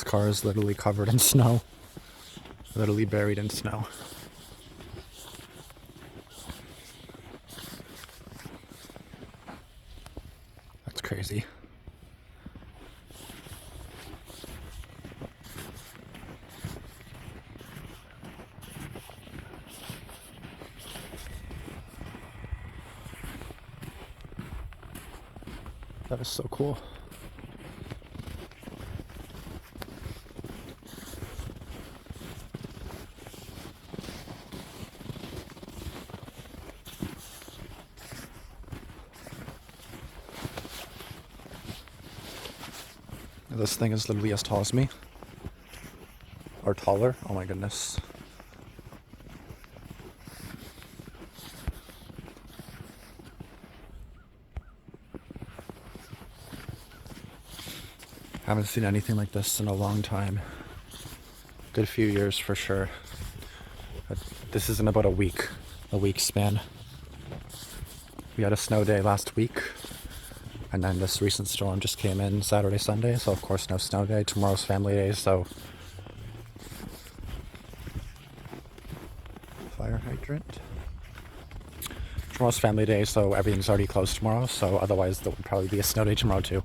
car is literally covered in snow. Literally buried in snow. That's crazy. That is so cool. This thing is literally as tall as me. Or taller. Oh my goodness. Haven't seen anything like this in a long time. Good few years for sure. But this is in about a week span. We had a snow day last week, and then this recent storm just came in Saturday, Sunday, so of course no snow day. Tomorrow's family day, so fire hydrant. Tomorrow's family day, so everything's already closed tomorrow, so otherwise there would probably be a snow day tomorrow too.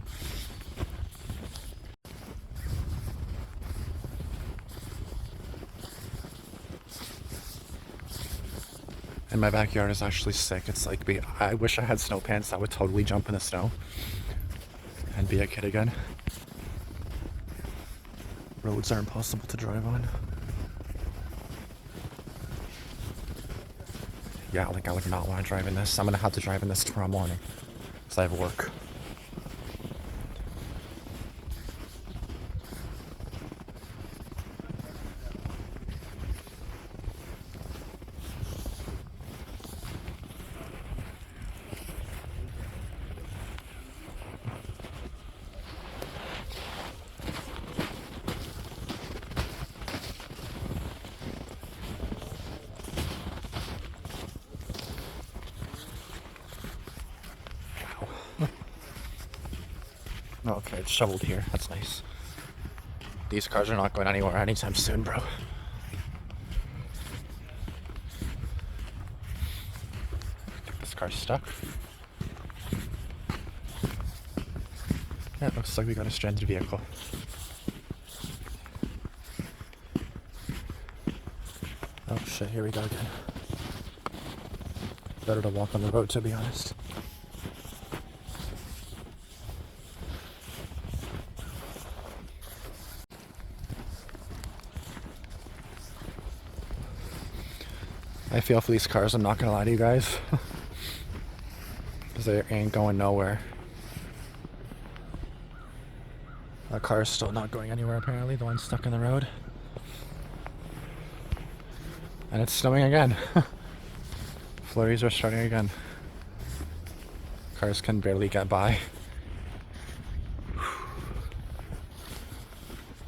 And my backyard is actually sick. It's like, I wish I had snow pants. I would totally jump in the snow and be a kid again. Roads are impossible to drive on. Yeah, like I would not want to drive in this. I'm gonna have to drive in this tomorrow morning because I have work. Okay, it's shoveled here. That's nice. These cars are not going anywhere anytime soon, bro. This car's stuck. Yeah, it looks like we got a stranded vehicle. Oh shit, here we go again. Better to walk on the road, to be honest. I feel for these cars, I'm not gonna lie to you guys. Because they ain't going nowhere. That car is still not going anywhere apparently, the one stuck in the road. And it's snowing again. Flurries are starting again. Cars can barely get by.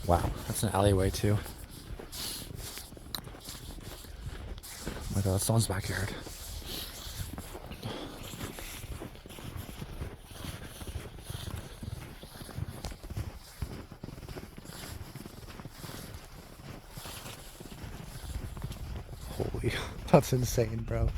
Wow, that's an alleyway too. Oh my god, that's someone's backyard. Holy, that's insane, bro.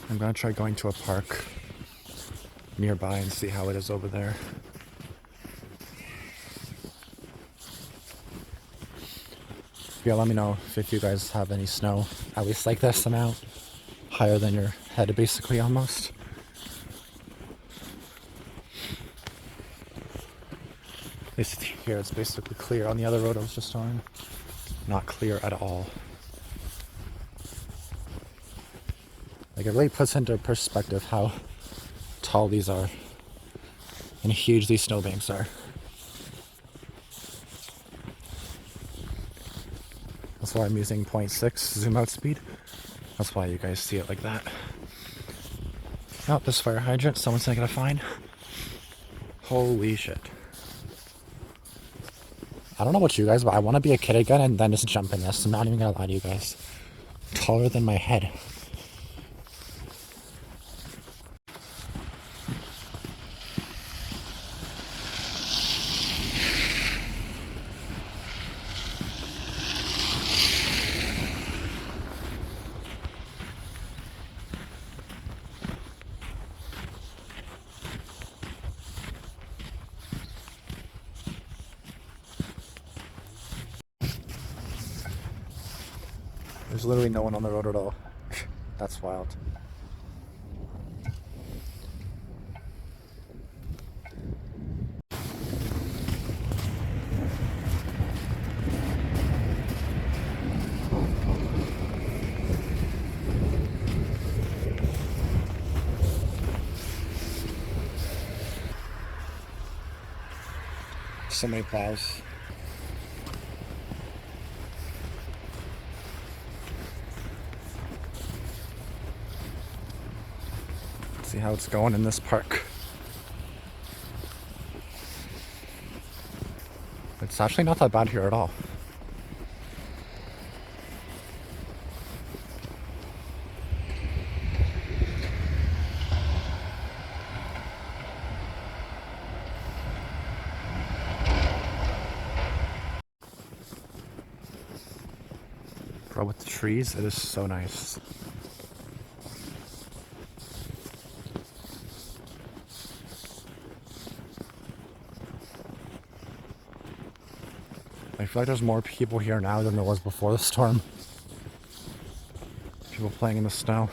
I'm gonna try going to a park nearby and see how it is over there. Yeah, let me know if you guys have any snow, at least like this amount, higher than your head basically almost. At least here it's basically clear. On the other road I was just on, not clear at all. Like, it really puts into perspective how tall these are and huge these snowbanks are. That's why I'm using 0.6 zoom out speed. That's why you guys see it like that. Oh, this fire hydrant, someone's gonna get a fine. Holy shit. I don't know about you guys, but I want to be a kid again and then just jump in this. I'm not even gonna lie to you guys. Taller than my head. There's literally no one on the road at all. That's wild. So many plows. See how it's going in this park. It's actually not that bad here at all. Bro, with the trees, it is so nice. I feel like there's more people here now than there was before the storm. People playing in the snow.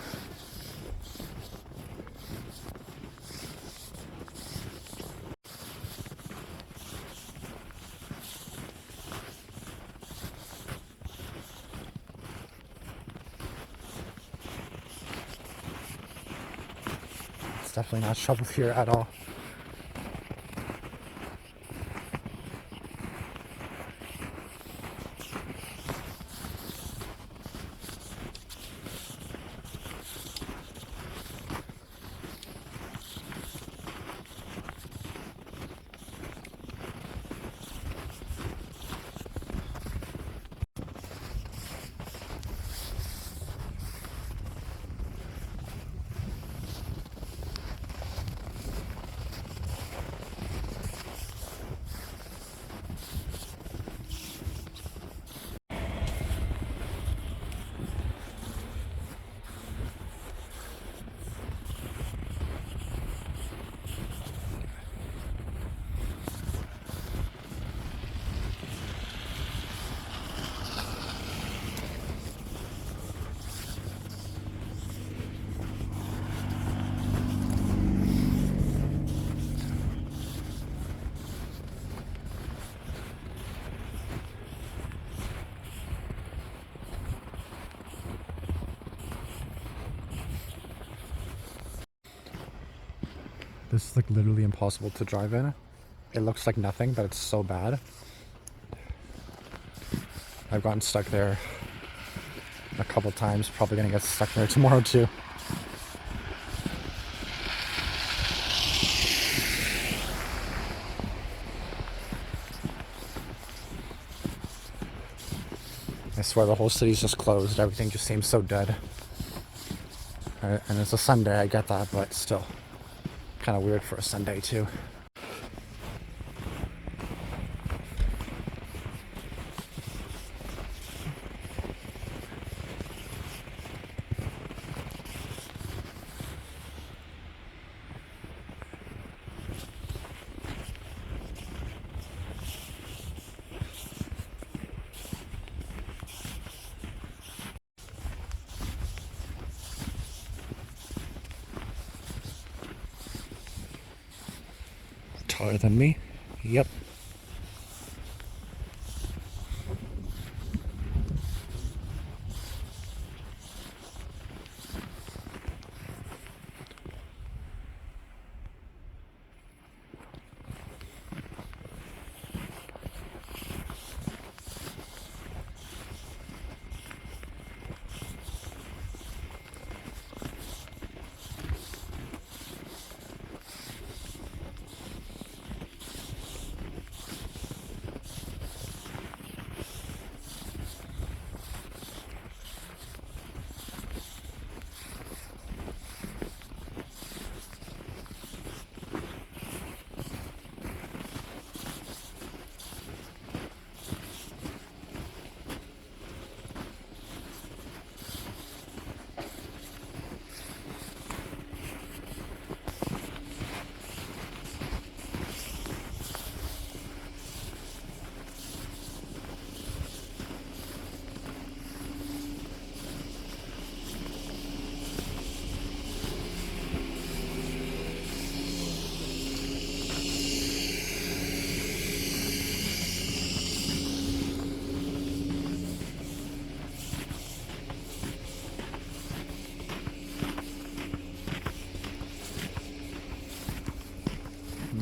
It's definitely not shoveled here at all. This is like literally impossible to drive in. It looks like nothing, but it's so bad. I've gotten stuck there a couple times, probably gonna get stuck there tomorrow too. I swear the whole city's just closed. Everything just seems so dead. And it's a Sunday, I get that, but still kind of weird for a Sunday too. Taller than me? Yep.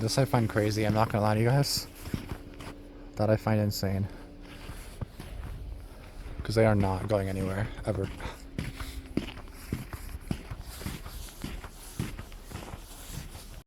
This I find crazy. I'm not gonna lie to you guys. That I find insane. Because they are not going anywhere, ever.